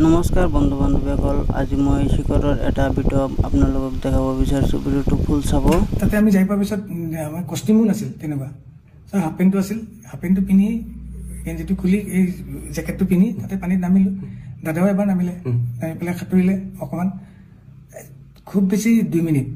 নমস্কাৰ বন্ধু বান্ধৱীসকল, আজি মই শিখৰৰ এটা ভিডিঅ' আপোনালোকক দেখাব বিচাৰিছোঁ। ভিডিঅ'টো ফুল চাব। তাতে আমি যাই পোৱাৰ পিছত আমাৰ কষ্টিউমো নাছিল তেনেকুৱা। ছাৰ হাফ পেণ্টটো আছিল, হাফ পেণ্টটো পিন্ধি গেঞ্জিটো খুলি এই জেকেটটো পিন্ধি তাতে পানীত নামিলোঁ। দাদাও এবাৰ নামি পেলাই সাঁতুৰিলে অকণমান, খুব বেছি 2 মিনিট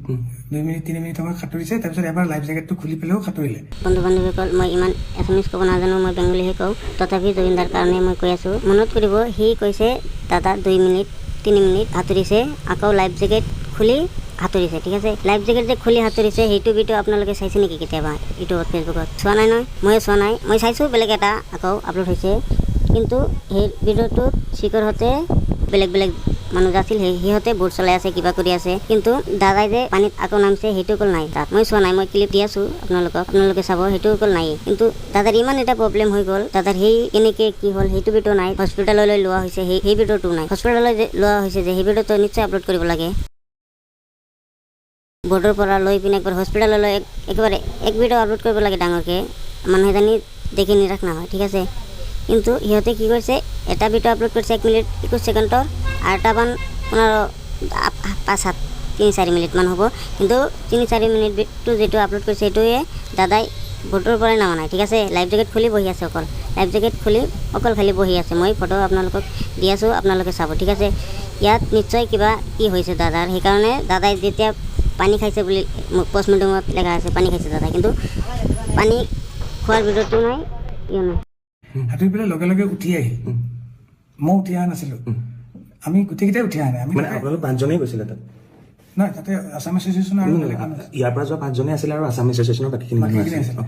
3 মিনিট সময় সাঁতুৰিছে। তাৰপিছত এবাৰ লাইফ জেকেটটো খুলি পেলাইও সাঁতুৰিলে। বন্ধু বান্ধৱীসকল, মই ইমান এছামিজ ক'ব নাজানো, মই বেংগলীহে কওঁ। তথাপি জুবিনদাৰ কাৰণে মই কৈ আছোঁ। মনত কৰিব, সি কৈছে দাদা 2 মিনিট 3 মিনিট সাঁতুৰিছে, আকৌ লাইফ জেকেট খুলি সাঁতুৰিছে। ঠিক আছে, লাইফ জেকেট যে খুলি সাঁতুৰিছে সেইটো ভিডিঅ' আপোনালোকে চাইছে নেকি কেতিয়াবা ইউটিউবত, ফেচবুকত? চোৱা নাই নহয়, ময়ো চোৱা নাই। মই চাইছোঁ, বেলেগ এটা আকৌ আপলোড হৈছে, কিন্তু সেই ভিডিঅ'টোত শিখৰহঁতে বেলেগ বেলেগ মানুহ আছিল, সিহঁতে বোট চলাই আছে, কিবা কৰি আছে, কিন্তু দাদাই যে পানীত আকৌ নামিছে সেইটো অকল নাই তাত। মই চোৱা নাই, মই ক্লিপ দি আছোঁ আপোনালোকে চাব, সেইটো অকল নাই। কিন্তু দাদাৰ ইমান এটা প্ৰব্লেম হৈ গ'ল, দাদাৰ সেই কেনেকে কি হ'ল সেইটো ভিডিঅ' নাই। হস্পিটেললৈ লোৱা হৈছে, সেই ভিডিঅ'টো নাই। হস্পিটেললৈ লোৱা হৈছে যে সেই ভিডিঅ'টো নিশ্চয় আপলোড কৰিব লাগে। বৰ্ডৰ পৰা লৈ পিনে একবাৰ হস্পিটেললৈ একেবাৰে এক ভিডিঅ' আপলোড কৰিব লাগে ডাঙৰকৈ, মানুহ এজনী দেখি নিৰাশ নহয়। ঠিক আছে, কিন্তু সিহঁতে কি কৰিছে, এটা ভিডিঅ' আপলোড কৰিছে 1 মিনিট 21 ছেকেণ্ডৰ, আৰু এটা 3-4 মিনিটমান হ'ব। কিন্তু 3-4 মিনিটটো যিটো আপলোড কৰিছে সেইটোৱে দাদাই বৰ্ডৰ পৰাই নামা নাই। ঠিক আছে, লাইফ জেকেট খুলি বহি আছে, অকল লাইফ জেকেট খুলি অকল খালি বহি আছে। মই ফটো আপোনালোকক দি আছোঁ, আপোনালোকে চাব। ঠিক আছে, ইয়াত নিশ্চয় কিবা কি হৈছে দাদাৰ, সেইকাৰণে দাদাই যেতিয়া পানী খাইছে বুলি পষ্টমৰ্টেমত লেখা আছে, পানী খাইছে দাদাই, কিন্তু পানী খোৱাৰ ভিডিঅ'টো নাই, নাই। সাঁতুৰি পেলাই লগে লগে উঠি আহিল, মই উঠি অহা নাছিলোঁ। আমি গোটেইকেইটাই উঠি অহা নাই। আমি আপোনালোক 5জনেই গৈছিলে তাত? নহয়, তাতে আছাম এছ'চিয়েশ্যনৰ আৰু ইয়াৰ পৰা যোৱা 5জনেই আছিলে আৰু আছাম এছ'চিয়েশ্যনৰ বাকীখিনি আছিল।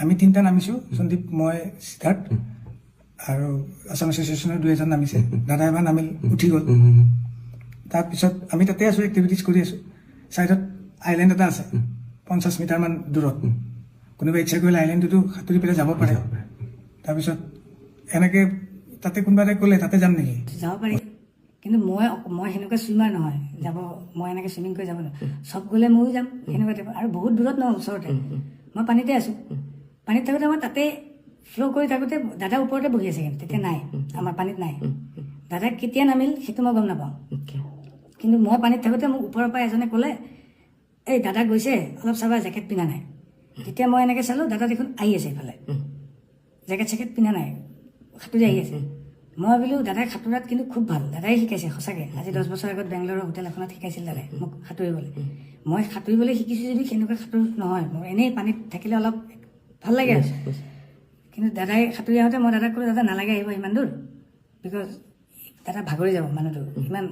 আমি 3টা নামিছোঁ, সন্দীপ, মই, সিদ্ধাৰ্থ, আৰু আছাম এছ'চিয়েশ্যনৰ 2-এজন নামিছে। দাদা এবাৰ নামিল, উঠি গ'ল। তাৰপিছত আমি তাতে আছোঁ, এক্টিভিটিজ কৰি আছোঁ। ছাইডত আইলেণ্ড এটা আছে 50 মিটাৰমান দূৰত। কোনোবা ইচ্ছা কৰিলে আইলেণ্ডটোতো সাঁতুৰি পেলাই যাব পাৰে। তাৰপিছত এনেকৈ তাতে কোনোবা এটা ক'লে তাতে যাম নেকি? যাব পাৰি, কিন্তু মই সেনেকুৱা চুইমাৰ নহয়, মই এনেকৈ চুইমিং কৰি যাব নোৱাৰোঁ। চব গ'লে ময়ো যাম সেনেকুৱা টাইপ, আৰু বহুত দূৰত নহয়, ওচৰতে। মই পানীতে আছোঁ, পানীত থাকোঁতে মই তাতে ফ্ল' কৰি থাকোঁতে দাদা ওপৰতে বহি আছে, কিন্তু তেতিয়া নাই, আমাৰ পানীত নাই। দাদা কেতিয়া নামিল সেইটো মই গম নাপাওঁ, কিন্তু মই পানীত থাকোঁতে মোক ওপৰৰ পৰা এজনে ক'লে, এই দাদা গৈছে, অলপ চাবা, জেকেট পিন্ধা নাই। তেতিয়া মই এনেকৈ চালোঁ, দাদা দেখোন আহি আছে এইফালে, জেকেট চেকেট পিন্ধা নাই, সাঁতুৰি আহি আছে। মই ভাবিলোঁ দাদাই সাঁতোৰাত কিন্তু খুব ভাল, দাদাই শিকাইছে সঁচাকৈ। আজি 10 বছৰ আগত বেংগলোৰৰ হোটেল এখনত শিকাইছিল দাদাই মোক সাঁতুৰিবলৈ। মই সাঁতুৰিবলৈ শিকিছোঁ যদি সেনেকুৱা সাঁতোৰ নহয়, মোৰ এনেই পানীত থাকিলে অলপ ভাল লাগে আৰু। কিন্তু দাদাই সাঁতুৰি আহোঁতে মই দাদাক ক'লোঁ, দাদা নালাগে আহিব ইমান দূৰ, বিকজ দাদা ভাগৰি যাব, মানুহটো ইমান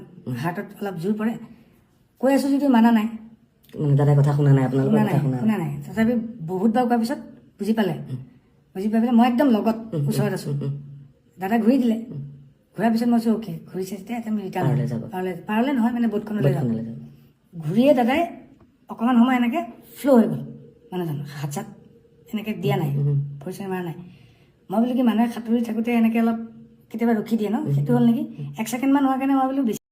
হাৰ্টত অলপ জোৰ পৰে। কৈ আছোঁ যদিও মানা নাই, দাদাই কথা শুনা নাই, শুনা নাই। তথাপি বহুতবাৰ কোৱাৰ পিছত বুজি পালে, বুজি পাই পেলাই মই একদম লগত ওচৰত আছোঁ। দাদা ঘূৰি দিলে, ঘূৰাৰ পিছত মই কৈছোঁ অ'কে, ঘূৰিছে যেতিয়া আমি ৰিটাৰ্ণ পাৰলে নহয়, মানে বোটখনলৈ যাম। ঘূৰিয়ে দাদাই অকণমান সময় এনেকৈ ফ্ল' হৈ গ'ল, মানুহজন হাত চাত এনেকৈ দিয়া নাই, ভৰি চৰি মাৰা নাই। মই বোলো কি মানুহে সাঁতুৰি থাকোঁতে এনেকৈ অলপ কেতিয়াবা ৰখি দিয়ে ন, সেইটো হ'ল নেকি। 1 ছেকেণ্ডমান হোৱাৰ কাৰণে মই বোলো